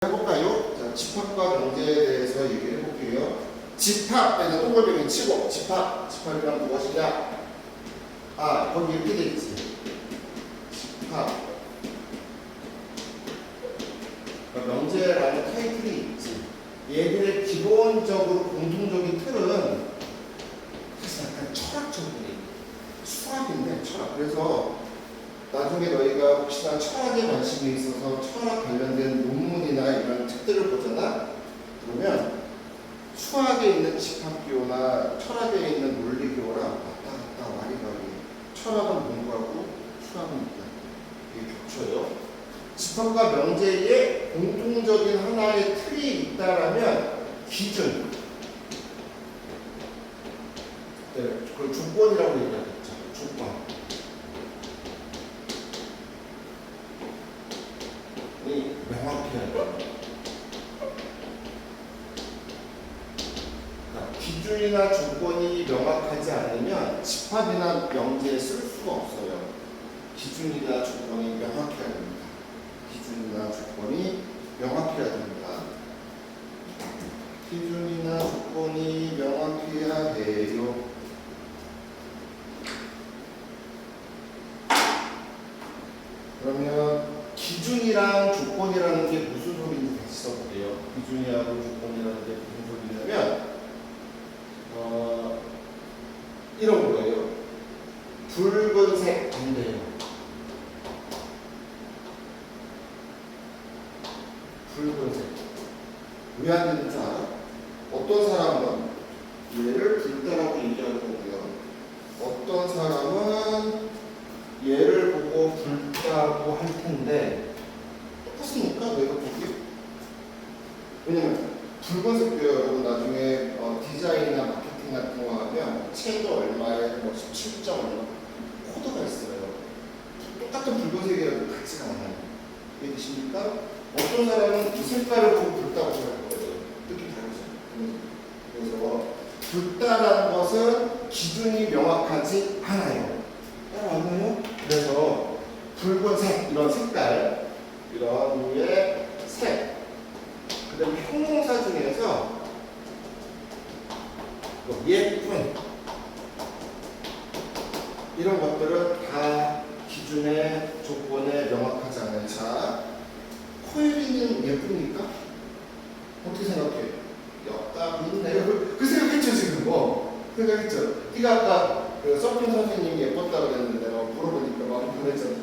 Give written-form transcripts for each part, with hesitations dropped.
해볼까요? 자, 집합과 명제에 대해서 얘기해 볼게요. 집합에서 동글뱅이 치고 집합이란 무엇이냐? 아, 거기 이렇게 돼 있지. 집합. 그러니까 명제라는 타이틀이 있지. 얘들의 기본적으로 공통적인 틀은 사실 약간 철학적인 수학인데 철학. 그래서 나중에 너희가 혹시나 철학에 관심이 있어서 철학 관련된 논문이나 이런 책들을 보잖아? 그러면 수학에 있는 집합기호나 철학에 있는 논리기호랑 왔다 갔다 와리가리. 철학은 공부하고 수학은 있다. 이게 겹쳐요. 집합과 명제에 공통적인 하나의 틀이 있다라면 기준. 네, 그걸 조건이라고 얘기하겠죠. 조건. 명확해야 돼요. 기준이나 조건이 명확하지 않으면 집합이나 명제에 쓸 수가 없어요. 기준이나 조건이 명확해야 됩니다. 기준이나 조건이 명확해야 됩니다. 기준이나 조건이 명확해야 돼요. 그러면 기준이랑 조건이라는 게 무슨 소리인지 다시 써볼게요. 기준이하고 조건이라는 게 무슨 소리냐면 이런 거예요. 붉은색 안 돼요. 붉은색 왜 안 되는 줄 알아? 어떤 사람은 얘를 붉다라고 얘기하는 거고요. 어떤 사람은 얘를 보고 붉다고 할 텐데 똑같습니까? 내가 보기? 왜냐면 붉은색도요, 여러분 나중에 디자인이나 마케팅 같은 거 하면 채도 얼마에 뭐 17점 얼마 코드가 있어요. 똑같은 붉은색이라도 같지가 않아요. 이해되십니까? 어떤 사람은 이 색깔을 보고 붉다고 생각할 거예요. 뜻이 다르죠. 그래서 붉다라는 것은 기준이 명확하지 않아요. 따라왔나요? 그래서 붉은색 이런 색깔 이런 류의 색 그 다음에 형용사 중에서 예쁜 이런 것들은 다 기준의 조건에 명확하지 않아요. 자, 코에리는 예쁩니까? 어떻게 생각해? 엽답이네요. 그 생각했죠 지금 생각했죠. 네가 아까 그 서핑 선생님이 예뻤다고 그랬는데 물어보니까 마음이 변했잖아요.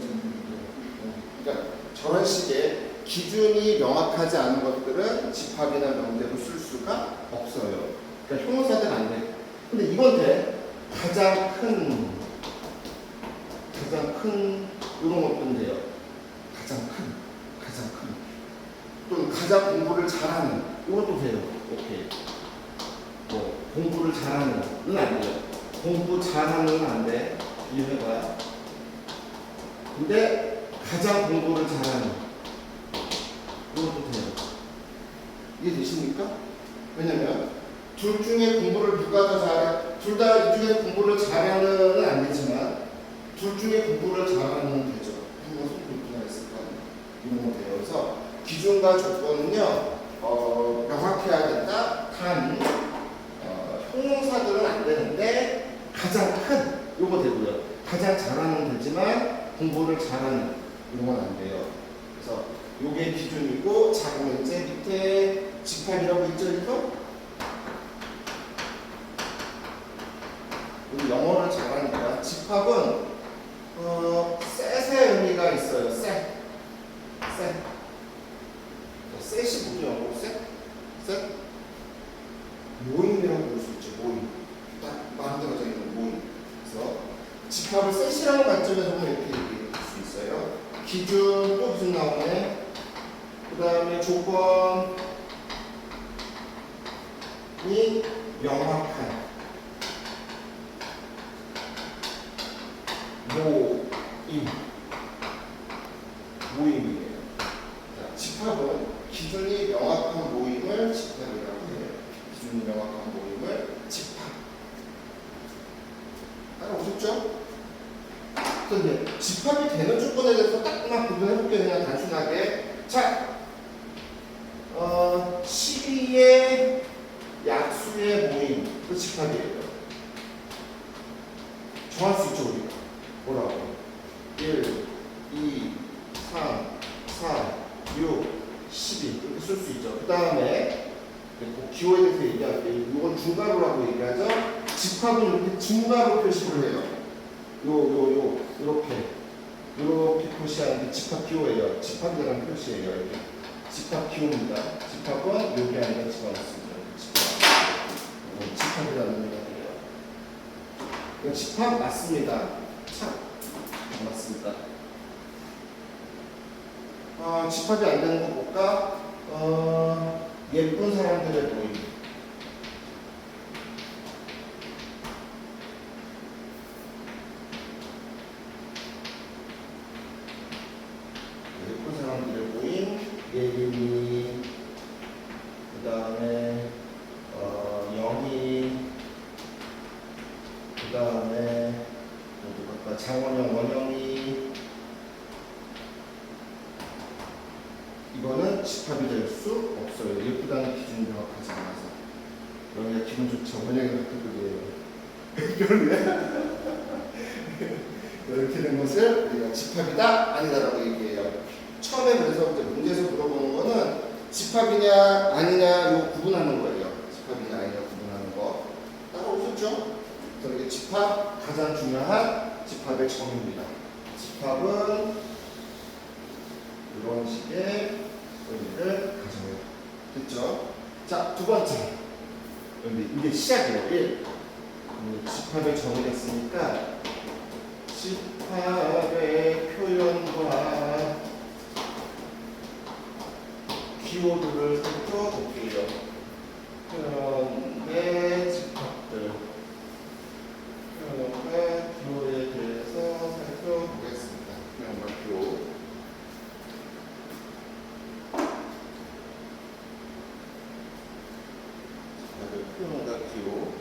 그러니까 저런 식의 기준이 명확하지 않은 것들은 집합이나 명제로 쓸 수가 없어요. 그러니까 형용사들 안 돼. 근데 이건 돼. 가장 큰 이런 것들인데요. 가장 큰 또는 가장 공부를 잘하는 이것도 돼요. 오케이. 뭐 공부를 잘하는은 안 돼요. 공부 잘하는 안 돼. 이해해봐요. 근데 가장 공부를 잘하는 이것도 돼요. 이해되십니까? 왜냐면 둘 중에 공부를 누가 더 잘해? 둘 다 이 중에 공부를 잘하는 안 되지만 둘 중에 공부를 잘하는 되죠. 한번 손 있을까요? 이런 거 돼요. 그래서 기준과 조건은요 명확해야 된다. 단 형용사들은 안 되는데 가장 큰 요거 되고요. 가장 잘하는 되지만 공부를 잘하는 이런 건 안 돼요. 그래서 요게 기준이고 자 그럼 이제 밑에 집합이라고 있죠 이거? 우리 영어를 잘하니까 집합은 셋의 의미가 있어요. 셋이 뭐죠? 영어로 셋? 모임이라고 볼 수 있죠. 모임. 딱 만들어져 있는 모임. 그래서 집합을 셋이라는 관점에서 보면 이렇게 얘기할 수 있어요. 기준 또 무슨 나오네? 그 다음에 조건이 명확한 모임이에요. 자, 집합은 기준이 명확한 모임을 집합이라고 해요. 기준이 명확한 모임을 집합. 따라오셨죠? 근데 집합이 되는 조건에 대해서 딱만 구분해볼게요. 그냥 단순하게. 자, 집합이에요. 정할 수 있죠, 우리가. 뭐라고? 1, 2, 3, 4, 6, 12 이렇게 쓸 수 있죠. 그 다음에 기호에 대해서 얘기할 때 이건 중괄호라고 얘기하죠. 집합은 이렇게 중괄호 표시를 해요. 이렇게 표시하는 게 집합 기호예요. 집합이라는 표시예요. 이렇게. 집합 기호입니다. 집합은 여기 아니라 집어넣습니다. 집합이라는 얘기가 돼요. 이건 집합 맞습니다. 참 맞습니다. 집합이 안 되는 거 볼까? 예쁜 사람들의 모임. 예쁜 사람들의 모임. 예림이, 그 다음에 영희, 그 다음에 장원영, 원영이. 이거는 집합이 될 수 없어요. 예쁘다는 기준이 명확하지 않아서. 영희가 기분 좋죠. 원영이 같은 소리예요. 별로야? 이렇게 된 것을 우리가 집합이다 아니다라고 얘기해요. 처음에 그래서 이제 문제에서 물어보는 거는 집합이냐 아니냐 요 구분하는 거예요. 집합이냐 아니냐 구분하는 거. 따라오셨죠? 그래서 이게 집합 가장 중요한 집합의 정의입니다. 집합은 이런 식의 의미를 가져요. 됐죠? 자, 두 번째. 이게 시작이에요. 1. 집합의 정의됐으니까 집합의 표현과 기호들을 살펴볼게요. 표현의 집합들, 표현과 기호에 대해서 살펴보겠습니다. 표현과 기호. 표현과 기호.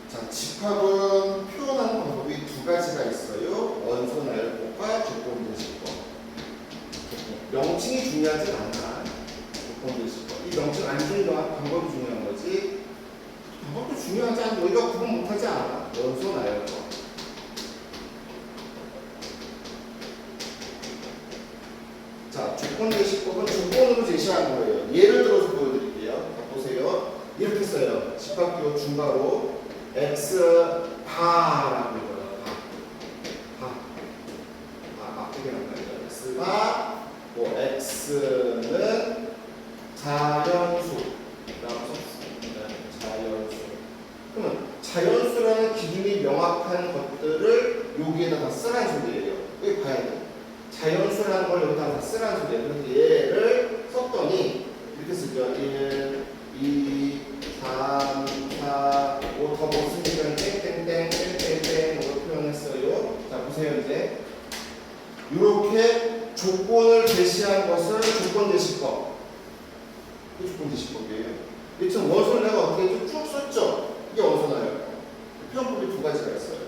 자, 집합은 표현하는 방법이 두 가지가 있어요. 원소 나열법과 조건 대시법. 명칭이 중요하지 않아. 조건 대시법. 이 명칭 안 중요한 방법이 중요한 거지. 방법도 중요하지 않아. 너희가 구분 못하지 않아. 원소 나열법. 자, 조건 대시법은 조건으로 제시하는 거예요. 예를 들어서 보여드릴게요. 자, 보세요. 이렇게 써요. 집합기호 중괄호 x 바라고 읽어요. 앞뒤게 나가요. x 바, x는 자연수라고 썼습니다. 자연수. 그러면 자연수라는 기준이 명확한 것들을 여기에다가 쓰라는 소리예요. 여기 봐야 돼요. 자연수라는 걸 여기다가 쓰라는 소리예요. 그래서 얘를 썼더니 이렇게 쓰죠. 1, 2, 3, 4, 5, 더 못 쓰니까 땡땡땡으로 표현했어요. 자, 보세요. 이제 이렇게 조건을 제시한 것을 조건 제시법. 이게 조건 제시법이에요. 지금 원소를 내가 어떻게 쭉 썼죠? 이게 원소나요. 표현법이 두 가지가 있어요.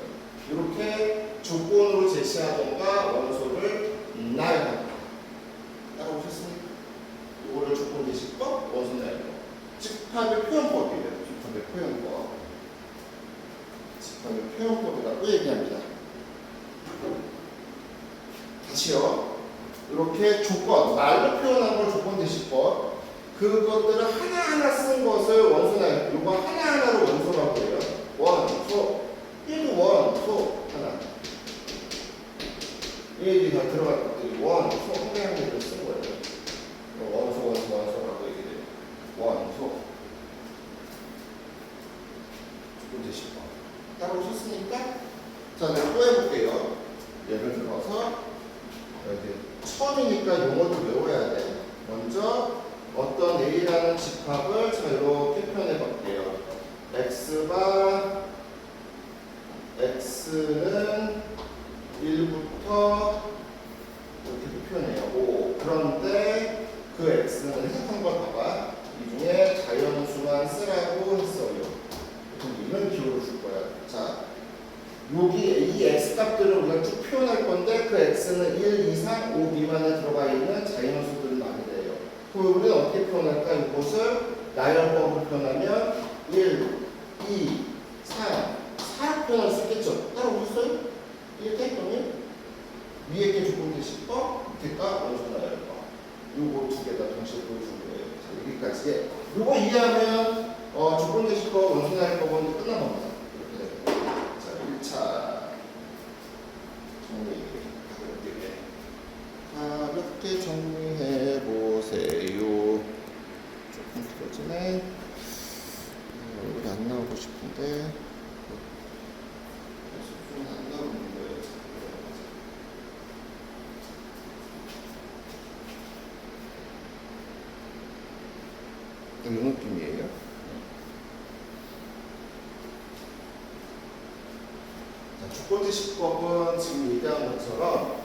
이렇게 조건으로 제시하던가 원소를 나열한다. 따라오셨습니까? 이거를 조건 제시법, 원소 나열법. 집합의 표현법이에요. 집합의 표현법. 집합의 표현법이라고 얘기합니다. 다시요. 이렇게 조건, 말로 표현한 걸 조건 제시법. 그것들을 하나하나 쓴 것을 원소 나열법. 이거 하나하나로 원소라고 해요. 원소. 1도 원소 하나. 얘들이 다 들어갈 것들이 원소 한개한개를 쓴 거예요. 원소라고 얘기해요. 원소. 조건 제시법. 따라오셨습니까? 자, 내가 또 해볼게요. 예를 들어서 처음이니까 용어도 외워야 돼. 먼저 어떤 A라는 집합을 자 이렇게 표현해 볼게요. X가 X는 1부터 이렇게 표현해요. 5. 그런데 그 X는 해석한 걸 봐봐. 이 중에 자연수만 쓰라고 했어요. 그럼 이런 기호를 줄 거야. 자, 여기 이 X 값들을 우리가 쭉 표현할 건데 그 X는 1 이상 5 미만에 들어가 있는 자연수들을 말이 돼요. 그럼 우리는 어떻게 표현할까? 이것을 나열법으로 표현하면 1, 2, 3, 4 표현할 수 있겠죠? 따라오셨어요? 이렇게 그러면 위에 게 조건 대식법, 밑에가 원소 나열법. 요거 두 개 다 동시에 보여준 거예요. 자, 여기까지. 요거 이해하면 조건 대식법, 원소 나열법은 끝난 겁니다. 이렇게 됩니다. 자, 1차 정리 가볍게 정리해 보세요. 조금 길어지네. 여기 안 나오고 싶은데 안 나오는 거예요. 이 느낌이에요. 자, 조건제시법은 지금 얘기한 것처럼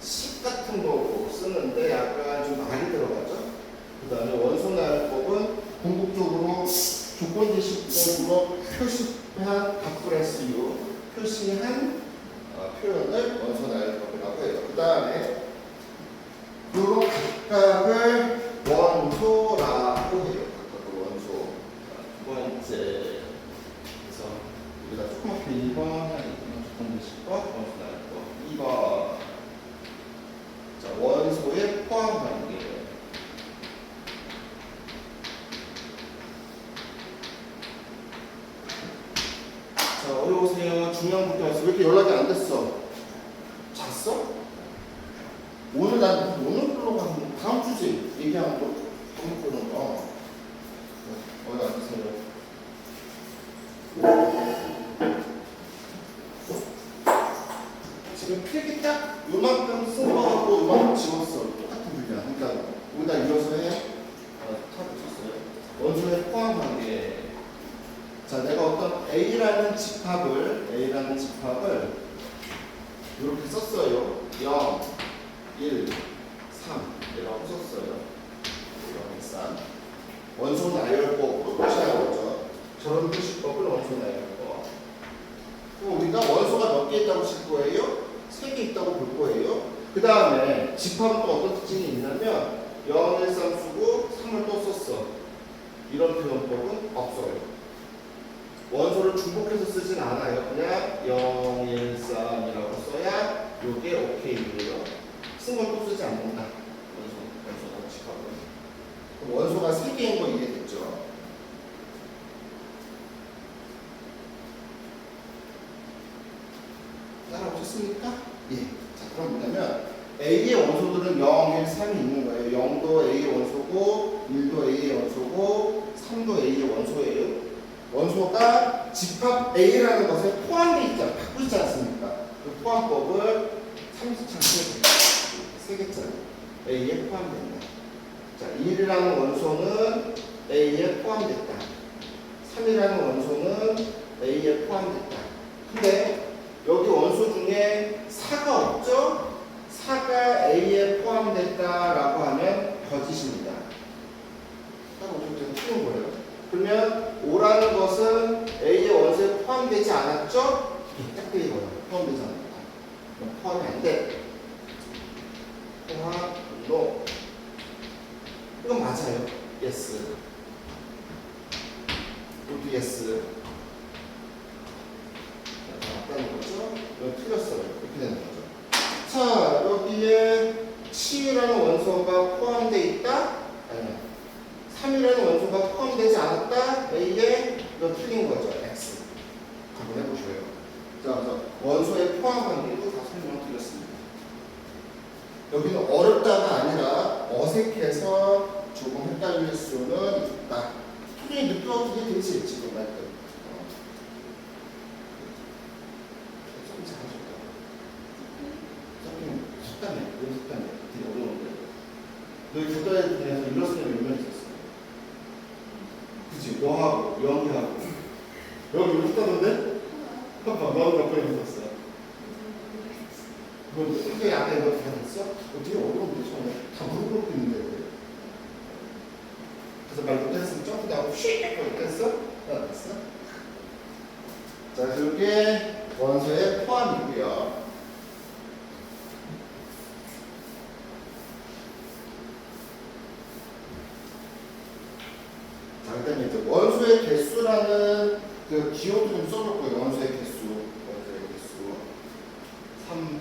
식 같은 거 쓰는데 약간 좀 많이 들어가죠. 그 다음에 원소나열법은 궁극적으로 조건제시법으로 표시한 바꾸레스유 표시한 표현을 원소나열법이라고 해요. 그 다음에 요런 각각을 원소라고 해요. 각각을 원소. 두 번째. 그래서 여기다 조그맣게 1번, 조건제시법, 원소나열법. 2번. 자, 원소의 포함 관계. 자, 어려우세요. 중요한 문제 왔어. 왜 이렇게 연락이 안 됐어? 잤어? 오늘 불러가는 다음 주제 얘기하는 거 다음 주는 거. 어디 앉으세요. 지금 필기 딱 요만큼 쓴 거하고 요만큼 지웠어. 똑같은 분야. 그러니까 여기다 이어서 해. 탑을 쳤어요. 원소의 포함 관계. 자, 내가 어떤 A라는 집합을 이렇게 썼어요. 0, 1, 3 이라고 썼어요. 0, 3. 원소 나열법으로 표시하는 거죠. 저런 표시법을 원소 나열법. 그럼 우리가 원소가 몇 개 있다고 칠 거예요? 3개 있다고 볼 거예요. 그 다음에 집합은 또 어떤 특징이 있냐면 0, 1, 3 쓰고 3을 또 썼어. 이런 표현법은 없어요. 원소를 중복해서 쓰진 않아요. 그냥 0, 1, 3이라고 써야 이게 오케이예요. 쓴 걸 또 쓰지 않는다. 원소가 집합은. 원소가 3개인 거 이해됐죠? 따라오셨습니까? 예. 자, 그럼 뭐냐면 A의 원소들은 0, 1, 3이 있는 거예요. 0도 A의 원소고 1도 A의 원소고 3도 A의 원소예요. 원소가 집합 A라는 것에 포함되어 있잖아. 바꾸지 않습니까? 그 포함법을 30창 3개짜리 A에 포함된다. 자, 1이라는 원소는 A에 포함됐다. 3이라는 원소는 A에 포함됐다. 근데 여기 원소 중에 4가 없죠? 4가 A에 포함됐다라고 하면 거짓입니다. 딱 어떻게 틀린 거예요. 그러면 5라는 것은 A의 원소에 포함되지 않았죠? 딱 이거예요. 포함되지 않았다. 포함이 안 돼. 포함, no. 이건 맞아요. yes. 이것도 yes. 맞다는 거죠? 이건 틀렸어요. 이렇게 되는 거죠. 자, 여기에 7이라는 원소가 포함되어 있다? 아니요. 3이라는 원소가 포함되지 않았다? A에 이거 틀린 거죠. X. 한번 해보셔요. 자, 그래서 원소의 포함 관계도 다 설명 드렸습니다. 여기는 어렵다가 아니라 어색해서 조금 헷갈릴 수는 있다. 소중히 느껴지게 되지, 지금 할 때. 조금 잘하셨다. 조금 속담해. 왜 속담해? 되게 어려운데. 너희 교과에 대해서 일러스트를 몇 명 있었어? 그치? 너하고, 영희하고. 여기 못하던데? 봐봐, 너는 몇 번 있었어? 뭐, 크게 아까 이거 다 됐어? 되게 어려운데, 처음에. 다 물어보고 있는데. 그래서 말 못했으면 점프도 하고, 휙! 못했어? 안 됐어? 자, 그래서 이게 원소의 포함이고요. 자, 그 원소의 개수라는 그 기호도 좀 써볼 거예요. 원소의 개수. 3번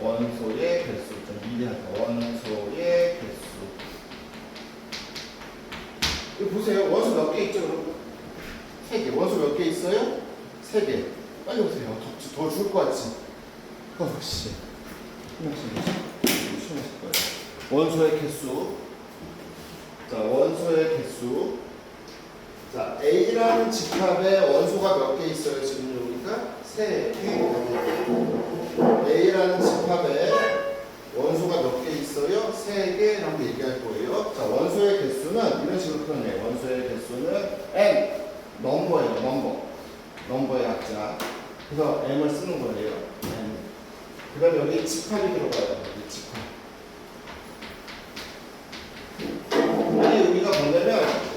원소의 개수. 좀 미리하다. 원소의 개수. 이거 보세요. 원소 몇 개 있죠, 여러분? 3개. 원소 몇 개 있어요? 3개. 빨리 오세요. 더 죽을 것 같지? 씨. 심하실 거예요. 원소의 개수. 자, 원소의 개수. 자, A라는 집합에 원소가 몇 개 있어요? 지금 여기가 3개. A라는 집합에 원소가 몇 개 있어요? 3개라고 얘기할 거예요. 자, 원소의 개수는 이런 식으로 표현해요. 원소의 개수는 N. 넘버예요. 넘버의 약자. 그래서 M을 쓰는 거예요. M. 그 다음에 여기 집합이 들어가요. 여기 집합. 이게 여기가 뭐냐면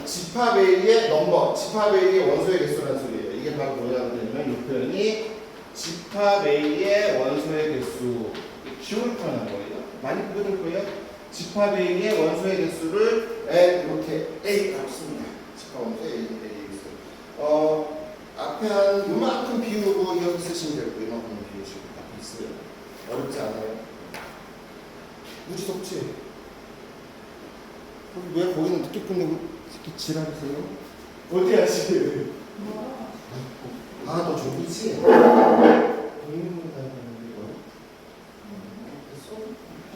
집합 A의 넘버, 집합 A의 원소의 개수라는 소리예요. 이게 바로 뭐냐고 되냐면 이 표현이 집합 A의 원소의 개수, 기호를 표현한 거예요. 많이 보게 될 거예요. 집합 A의 원소의 개수를 N 이렇게 A라고 씁니다. 집합 원소의 A 개수. 앞에 한 요만큼 비우고 이렇게 쓰시면 되고 요만큼 비우시고 앞에 있어요. 어렵지 않아요. 무지섭지? 왜 거기는 늦게 끝내고 이렇게 지랄하세요? 어디야 지금? 아, 너 저기지?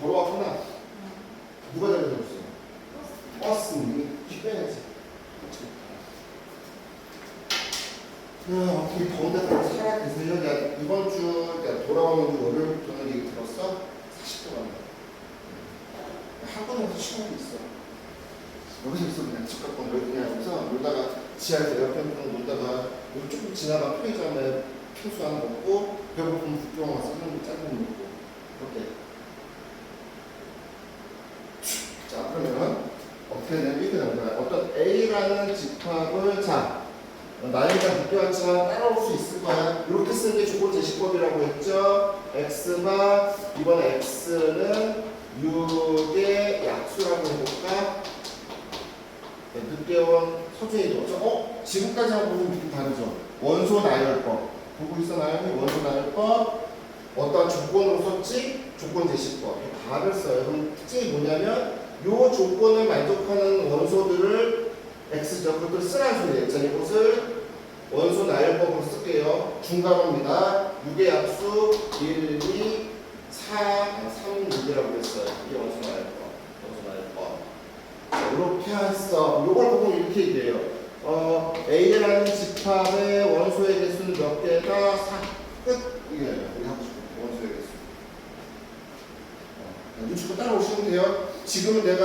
걸어왔구나. 누가 달려줬어? 버스님. 쉬어야지. 어떻게 더운 데서 살아 계세요? 야, 이번 주 돌아오는 주 월요일부터는 얘기 들었어? 40도가 학원에서 시간이 있어. 여기서 있어. 그냥 집 갖고 그냥 여기서 놀다가 지하에서 에어컨 틀고 놀다가 여기 조금 지나가 편의점에 핑수 하나 먹고 배고프면 국병 와서 한국 짜장 먹고 그렇게. 자, 그러면 어떻게 되냐면 이렇게 되는 거야. 어떤 A라는 집합을 나이가 늦게 왔지만 따라올 수 있을 거야. 이렇게 쓰는 게 조건 제시법이라고 했죠. X가 이번에 X는 6의 약수라고 해볼까? 네, 늦게 온 서준이도. 지금까지 하고 보면 느낌 다르죠. 원소 나열법. 보고 있어, 나연이? 원소 나열법. 어떤 조건으로 썼지? 조건 제시법. 답을 써요. 그럼 특징이 뭐냐면 이 조건을 만족하는 원소들을 X죠. 그것을 쓰라는 소리예요. 자, 이것을 원소 나열법으로 쓸게요. 중괄호입니다. 6의 약수 1, 2, 3, 6이라고 했어요. 이게 원소 나열법. 자, 이렇게 했어. 이걸 보고 이렇게 얘기해요. A라는 집합의 원소의 개수는 몇 개다? 4. 끝. 이게 하고 싶어. 원소의 개수. 눈치껏 따라오시면 돼요. 지금은 내가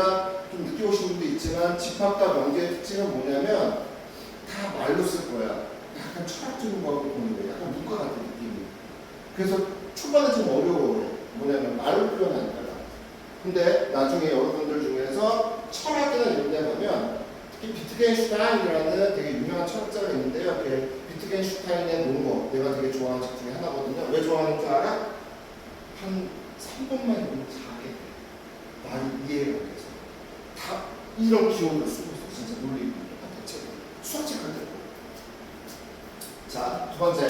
좀 늦게 오신 분도 있지만 집합과 명제의 특징은 뭐냐면 다 말로 쓸 거야. 약간 철학적인 거하고 보는 거야. 약간 문과 같은 느낌이. 그래서 초반에 좀 어려워요. 뭐냐면 말로 표현하니까. 근데 나중에 여러분들 중에서 철학이나 이런 데 가면 특히 비트겐슈타인이라는 되게 유명한 철학자가 있는데요. 비트겐슈타인의 논거 내가 되게 좋아하는 책 중에 하나거든요. 왜 좋아하는 줄 알아? 한 3번만 읽으면 자게 돼. 많이 이해가 돼서. 다 이런 기호를 쓰고 있어. 진짜 논리 대체로. 수학책 할 때. 자, 두 번째.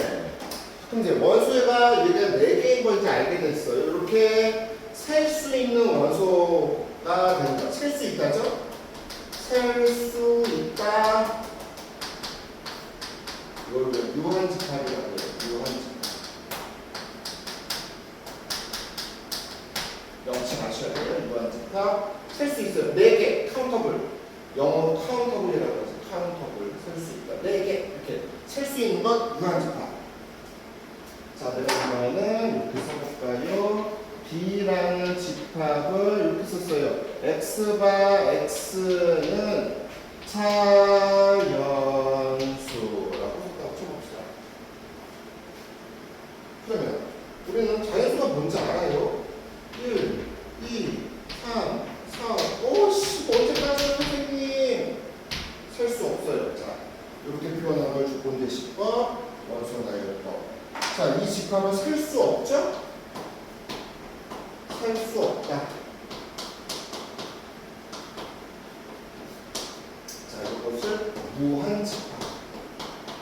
그럼 이제 원소가 얘가 4개인 걸 이제 알게 됐어요. 이렇게 셀 수 있는 원소가 된다. 셀 수 있다죠? 셀 수 있다. 이걸 유한 집합이라고 해요. 유한 집합. 영치 마셔야 돼요. 유한 집합. 셀 수 있어요. 4개. 카운터블. 영어로 카운터블이라고 하죠. 카운터블. 셀 수 있다. 4개. 이렇게. 셀 수 있는 것 유한 집합. 자, 내가 이번에는 이렇게 써볼까요? B라는 집합을 이렇게 썼어요. X바 X는 차연수라고 쳐봅시다. 그러면 우리는 자연수가 뭔지 알아요. 1, 2, 3, 4, 오씨 언제까지 선생님 셀 수 없어요. 자, 이렇게 표현한 걸 조건제시법, 원소 나열법. 자, 이 집합은 셀 수 없죠? 셀 수 없다. 자, 이것을 무한 집합,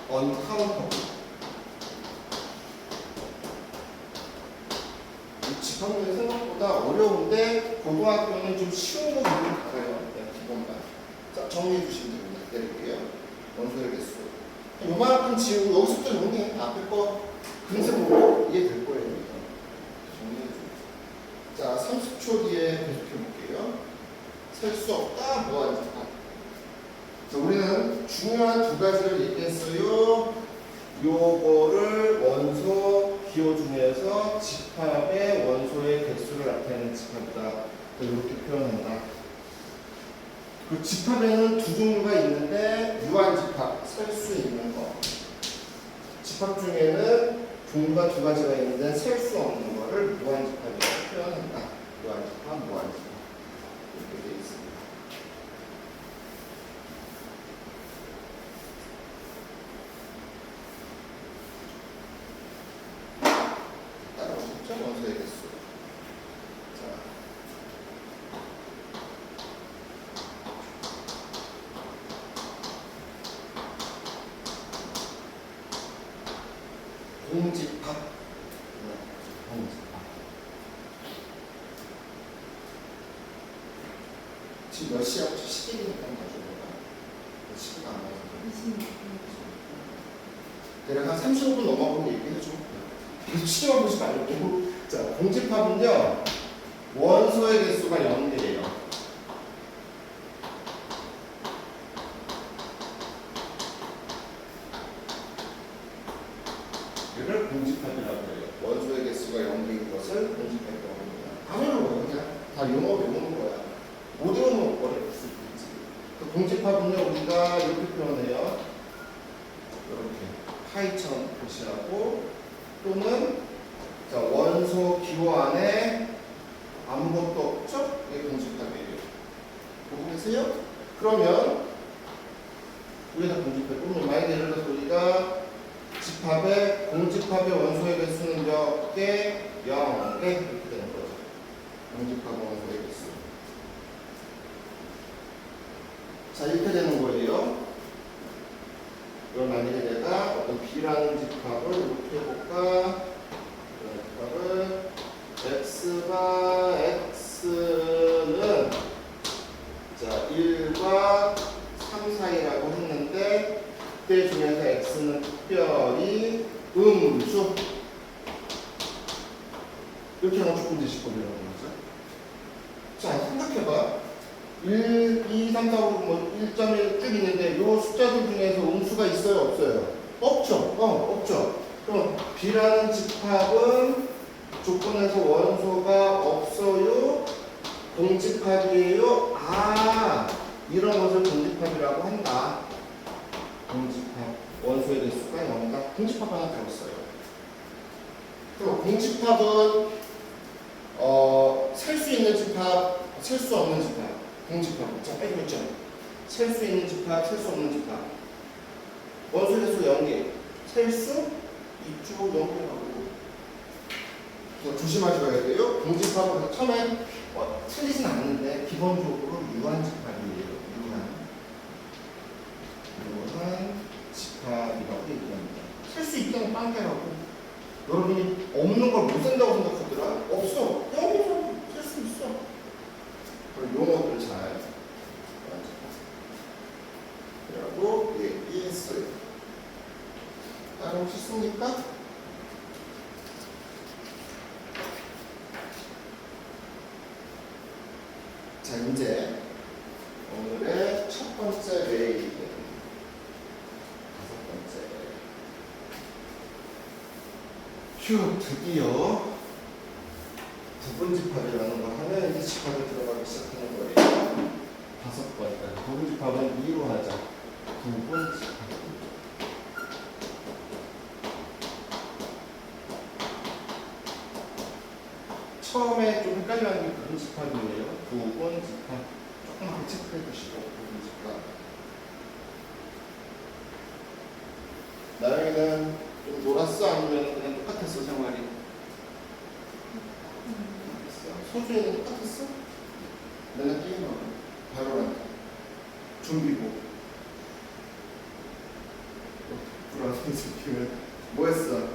uncountable. 이 집합문이 생각보다 어려운데 고등학교는 좀 쉬운 거 보면 알아요. 기본만. 자, 정리해 주시면 됩니다. 내릴게요. 원소의 개수. 요만큼 지우고 여기서부터 정리해. 앞에 거 금세 보고 이해될 거예요. 정리해 주세요. 자, 30초 뒤에 계속해 볼게요. 셀 수 없다, 무한 집합. 자, 우리는 중요한 두 가지를 얘기했어요. 요거를 원소 기호 중에서 집합의 원소의 개수를 나타내는 집합이다. 이렇게 표현한다. 그 집합에는 두 종류가 있는데 유한 집합, 셀 수 있는 거. 집합 중에는 종류가 두 가지가 있는데 셀 수 없는 거를 무한 집합이라고 표현한다. 유한 집합, 무한 집합. 이렇게 되어 있습니다. 따라오셨죠? 원소의 개수. 자. 공집합. 공집합. 지금 몇 시야? 혹시 시계니까 가져올까? 시계가 안 나와서. 대략 한 35분 넘어가면 얘기해줘. 계속 시계만 보지 말고. 자, 공집합은요, 원소의 개수가 0이에요. 이를 공집합이라고 해요. 원소의 개수가 0인 것을 공집합이라고 합니다. 안 어려워요. 그냥 다 용어 외우는 거야. 못 외우는 거를 쓸 수 있지. 그 공집합은요, 우리가 이렇게 표현해요. 이렇게 파이처럼 표시하고, 또는 자, 원소 기호 안에 아무것도 없죠? 이게 공집합이에요. 보고 계세요? 그러면 우리가 공집합. 그러면 만약에 예를 들어서 우리가 집합의 공집합의 원소의 개수는 몇 개? 0개 이렇게 되는 거죠. 공집합 원소의 개수. 자, 이렇게 되는 거예요. 그럼 만약에 내가 어떤 B라는 집합을 이렇게 해볼까? 이런 집합을 X가 X는 자 1과 3 사이라고 했는데 그때 중에서 X는 특별히 음수 이렇게 하면 조건제시법이라고 하죠. 자, 생각해봐. 1, 2, 3, 4, 5, 뭐 1.1 쭉 있는데 이 숫자들 중에서 음수가 있어요? 없어요? 없죠? 없죠. 그럼 B라는 집합은 조건에서 원소가 없어요? 공집합이에요? 아, 이런 것을 공집합이라고 한다. 공집합. 원소의 개수가 0이다. 공집합 하나 더 있어요. 그럼 공집합은 셀 수 있는 집합, 셀 수 없는 집합. 공집합. 자, 빼고 있죠. 셀 수 있는 집합, 셀 수 없는 집합. 원소의 개수 0개. 셀 수 있죠. 0개라고. 조심하지 말아야 돼요. 공집합은 처음에 틀리진 않는데 기본적으로 유한 집합이에요. 유한 집합이라고 얘기합니다. 셀 수 있다는 빵개라고. 여러분이 없는 걸 못 쓴다고 생각하더라? 없어. 여기서 셀 수 있어. 그럼 용어들 잘 라고 얘기했어요. 따라오셨습니까? 자, 이제 오늘의 첫 번째 레일, 다섯 번째. 휴, 드디어 부분집합이라는 걸 하면 이제 집합에 들어가기 시작하는 거예요. 다섯 번째. 부분집합은 2로 하자. 부분집합. 처음에 좀 헷갈려하는 게 부분집합이에요. 부분집합. 조금만 체크해 주시고, 부분집합. 나영이는 좀 놀았어? 아니면 그냥 똑같았어, 생활이? 소주에는 똑같았어? 맨날 게임하고 바로란다. 좀비고 뭐 했어?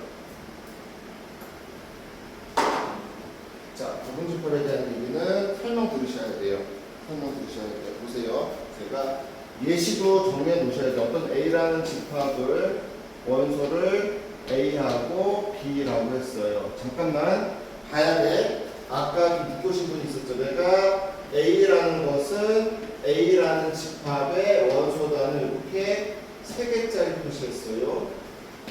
자, 부분집합에 대한 얘기는 설명 들으셔야 돼요. 설명 들으셔야 돼요. 보세요. 제가 예시도 정리해 놓으셔야 돼요. 어떤 A라는 집합을 원소를 A하고 B라고 했어요. 잠깐만 봐야 돼. 아까 묻고 오신 분이 있었죠. 내가 A라는 것은 A라는 집합의 원소단을 이렇게 3개짜리 표시했어요.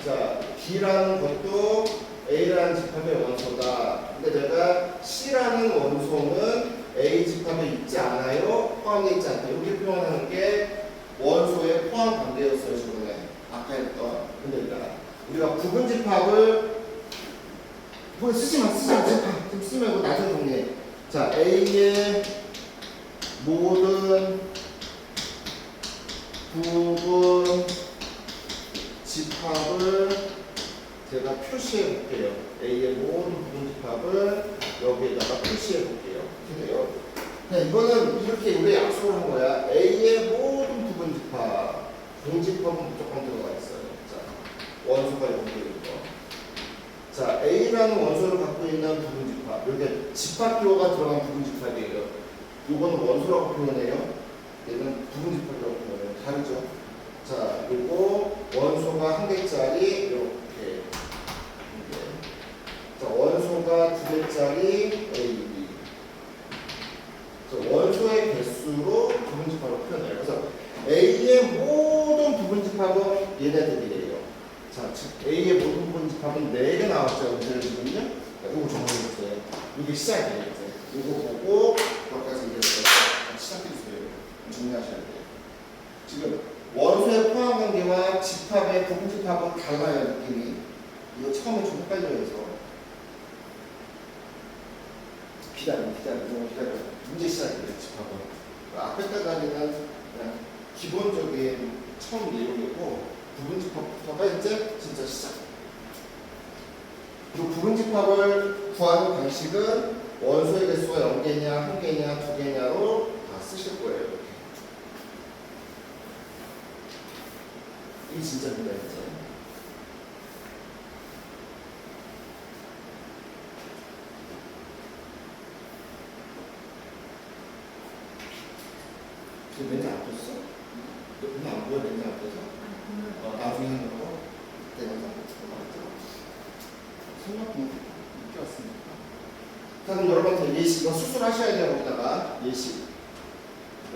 자, B라는 것도 A라는 집합의 원소다. 근데 내가 C라는 원소는 A 집합에 있지 않아요? 포함되어 있지 않다. 이렇게 표현하는 게 원소의 포함 관계였어요. 저번에 아까 했던. 근데 우리가 부분 집합을 뭐 쓰지 마. 좀 쓰지 말고 나중에 정리해. 자, A의 모든 부분 집합을 제가 표시해 볼게요. A의 모든 부분 집합을 여기에다가 표시해 볼게요. 그래요? 이거는 이렇게 우리 약속을 한 거야. A의 모든 부분 집합, 공집합은 무조건 들어가 있어요. 자, 원소가 여기 있는 거. 자, A라는 원소를 갖고 있는 부분 집합. 이렇게 집합 기호가 들어간 부분 집합이에요. 이거는 원소라고 표현해요. 얘는 부분 집합이라고 표현해요. 다르죠? 자, 그리고 원소가 1개짜리 이렇게. 자, 원소가 2개짜리 A, B. 자, 원소의 개수로 부분 집합을 표현해요. 그래서 A의 모든 부분 집합은 얘네들이에요. 자, 즉 A의 모든 부분 집합은 4개 나왔죠. 문제를 지금요. 이거 정리해주세요. 이게 시작이에요. 이제 이거 보고 여기까지 이제 시작해주세요. 정리하셔야 돼요. 지금 원소의 포함 관계와 집합의 부분 집합은 달라요. 느낌이. 이거 처음에 좀 헷갈려서. 기다려. 문제 시작이에요. 집합은. 앞에까지는 그냥 기본적인 처음 내용이고 부분 집합부터가 이제 진짜 시작. 그리고 부분 집합을 구하는 방식은 원소의 개수가 0개냐, 1개냐, 2개냐로 다 쓰실 거예요. 이렇게. 이게 진짜입니다. 이제. 멘트 안 떴어? 너 안 보여? 멘트 안 떠서? 나중에 하는 거? 그때 영상 맞죠? 생각보다 늦게 왔으니까. 자, 그럼 여러분한테 예시, 이거 수술하셔야 돼요. 여기다가 예시.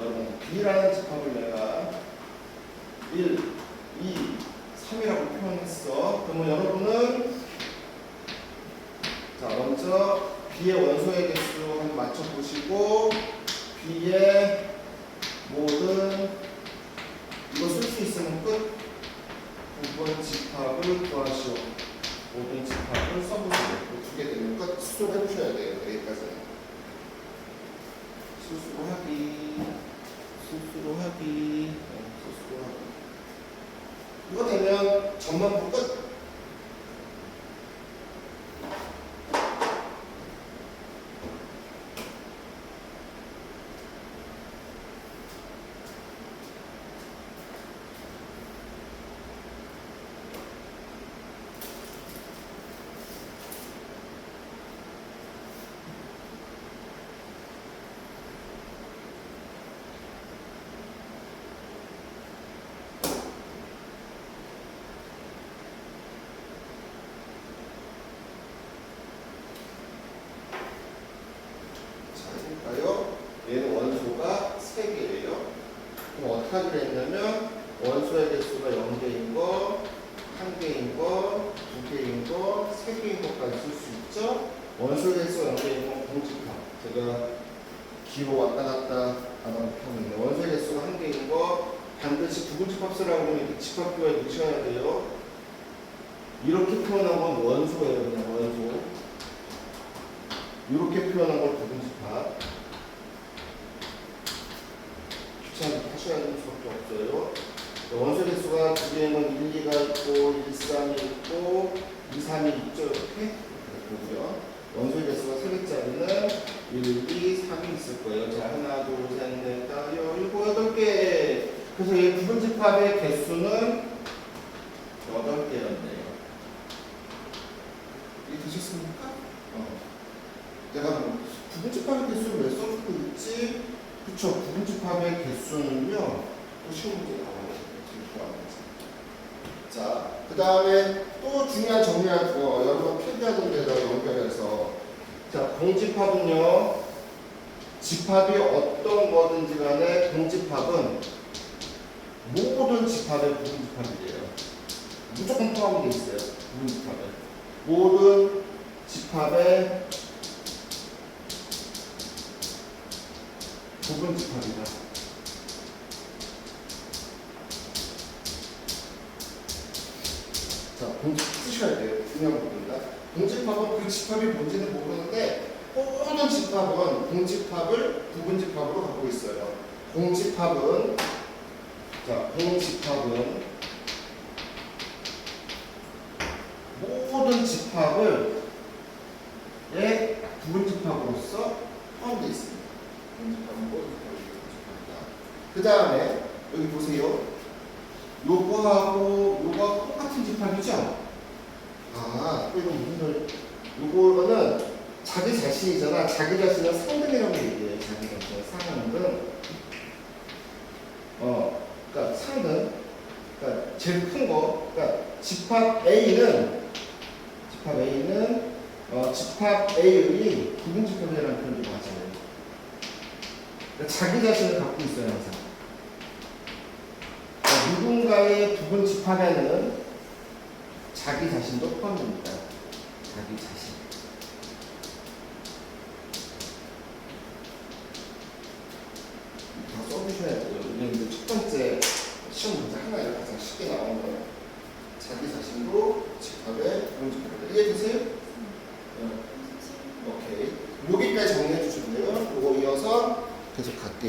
여러분, B라는 집합을 내가 1, 2, 3이라고 표현했어. 그러면 여러분은 자, 먼저 B의 원소의 개수 한번 맞춰보시고 B의 모든 이거 쓸 수 있으면 끝. 부분 집합을 구하시오. 모든 집합을 써보세요. 2개 되면 끝. 수술 해주셔야 돼요. 여기까지는. 수수로 하기. 이거 되면 전반부 끝. 얘는 원소가 3개예요. 그럼 어떻게 하기로 했냐면 원소의 개수가 0개인 거, 1개인 거, 2개인 거, 3개인 것까지 쓸 수 있죠. 원소의 개수가 0개인 건 공집합. 제가 기호 왔다 갔다 안 하면 원소의 개수가 1개인 거 반드시 부분집합 쓰라고 하면 이렇게 집합표에 넣으셔야 돼요. 이렇게 표현한 건 원소예요. 그냥 원소. 이렇게 표현한 걸 부분집합. 하셔야 되는 수밖에 없어요. 원소 개수가 2개는 1, 2가 있고 1, 3이 있고 2, 3이 있죠. 이렇게 보고요. 원소 개수가 3개짜리는 1, 2, 3이 있을 거예요. 자, 하나, 둘, 셋, 넷, 다섯, 여섯, 8개. 그래서 이 부분집합의 개수는 8개였네요. 그쵸. 부분집합의 개수는요. 또 쉬운 문제 나와요. 되게 좋아하는 거지. 자, 그 다음에 또 중요한 정리할 거 여러 번 필기하던 데다가 연결해서 자, 공집합은요. 집합이 어떤 거든지 간에 공집합은 모든 집합의 부분집합이에요. 무조건 포함이 돼 있어요. 부분집합에. 모든 집합의 부분집합이다. 자, 공집합 쓰셔야 돼요. 중요한 부분이다. 공집합은 그 집합이 뭔지는 모르는데 모든 집합은 공집합을 부분집합으로 갖고 있어요. 공집합은 모든 집합을 부분집합으로서 포함되어 있습니다. 공집합은 모든 집합입니다. 그 다음에 여기 보세요. 요거하고 똑같은 집합이죠? 아, 또 이거 무슨 소리? 요거는 자기 자신이잖아. 자기 자신을 상등이라고 얘기해요. 자기 자신을 상등. 그러니까 상등. 그러니까 제일 큰 거. 그러니까 집합 A는 집합 A의 부분집합이라는 표현도 맞아요. 그러니까 자기 자신을 갖고 있어요, 항상. 그러니까 누군가의 부분집합에는 자기 자신도 포함됩니다. 자기 자신. 다 써주셔야 돼요. 왜냐면 첫 번째 시험 문제 하나에 가장 쉽게 나오는 거예요. 자기 자신도 집합에 부분집합이다. 이해되세요? 네. 오케이. 여기까지 정리해 주시면 돼요. 요거 이어서 계속 갈게요.